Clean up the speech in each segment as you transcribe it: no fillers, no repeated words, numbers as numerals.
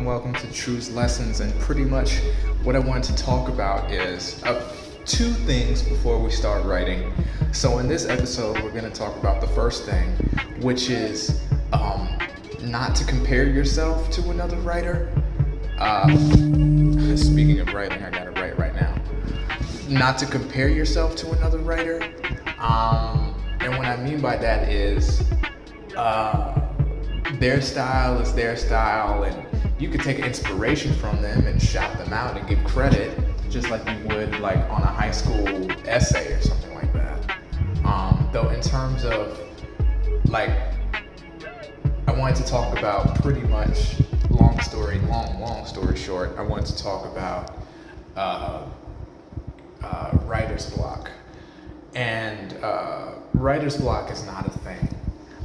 Welcome to Truth's Lessons, and pretty much what I wanted to talk about is two things before we start writing. So in this episode, we're going to talk about the first thing, which is not to compare yourself to another writer. Speaking of writing, I got it right now. Not to compare yourself to another writer. And what I mean by that is their style is their style, and you could take inspiration from them and shout them out and give credit, just like you would like on a high school essay or something like that. Though in terms of like, I wanted to talk about pretty much long story short, I wanted to talk about writer's block. And writer's block is not a thing.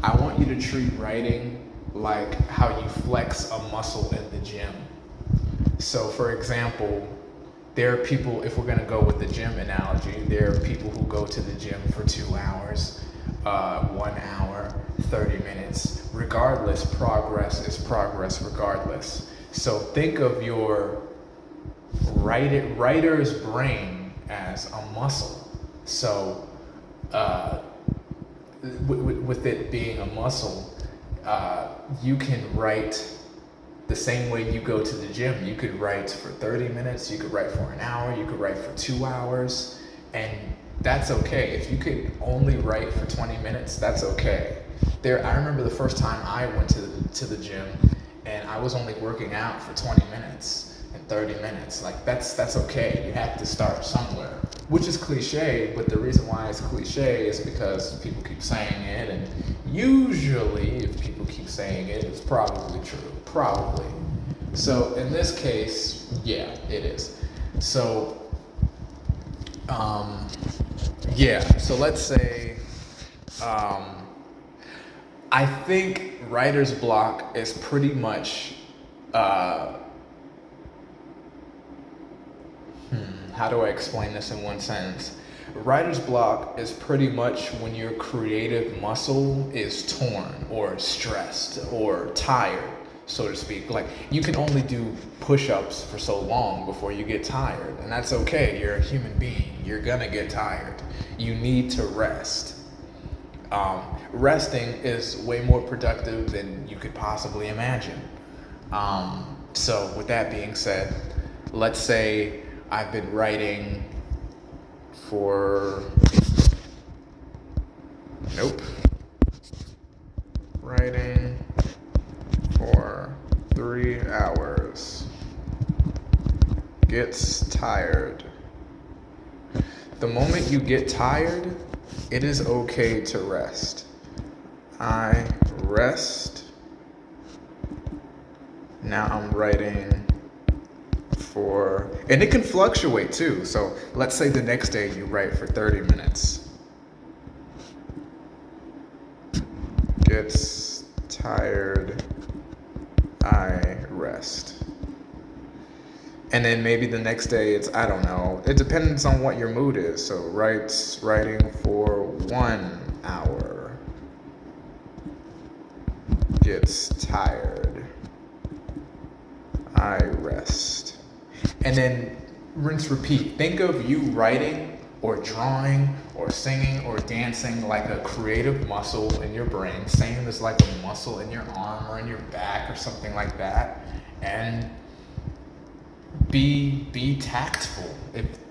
I want you to treat writing like how you flex a muscle in the gym. So for example, there are people, if we're gonna go with the gym analogy, there are people who go to the gym for 2 hours, 1 hour, 30 minutes. Regardless, progress is progress regardless. So think of your writer's brain as a muscle. So with it being a muscle, you can write the same way you go to the gym. You could write for 30 minutes, you could write for an hour, you could write for 2 hours, and that's okay. If you could only write for 20 minutes, that's okay. I remember the first time I went to the gym, and I was only working out for 20 minutes and 30 minutes. Like that's okay. You have to start somewhere, which is cliche, but the reason why it's cliche is because people keep saying it, and usually if people keep saying it, it's probably true. Probably. So in this case, yeah, it is. So, so let's say, I think writer's block is pretty much, how do I explain this in one sentence? Writer's block is pretty much when your creative muscle is torn or stressed or tired, so to speak. Like, you can only do push-ups for so long before you get tired, and that's okay. You're a human being. You're gonna get tired. You need to rest. Resting is way more productive than you could possibly imagine. So with that being said, let's say I've been writing for, writing for 3 hours, gets tired. The moment you get tired, it is okay to rest. I rest. Now I'm writing for, and it can fluctuate too. So let's say the next day you write for 30 minutes. Gets tired, I rest. And then maybe the next day it's, I don't know, it depends on what your mood is. So writing for 1 hour, gets tired, I rest. And then rinse, repeat. Think of you writing or drawing or singing or dancing like a creative muscle in your brain. Same as like a muscle in your arm or in your back or something like that. And be tactful.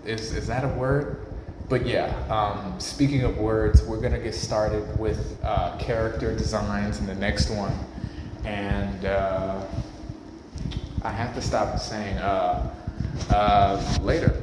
Is that a word? But yeah, speaking of words, we're gonna get started with character designs in the next one. And I have to stop saying later.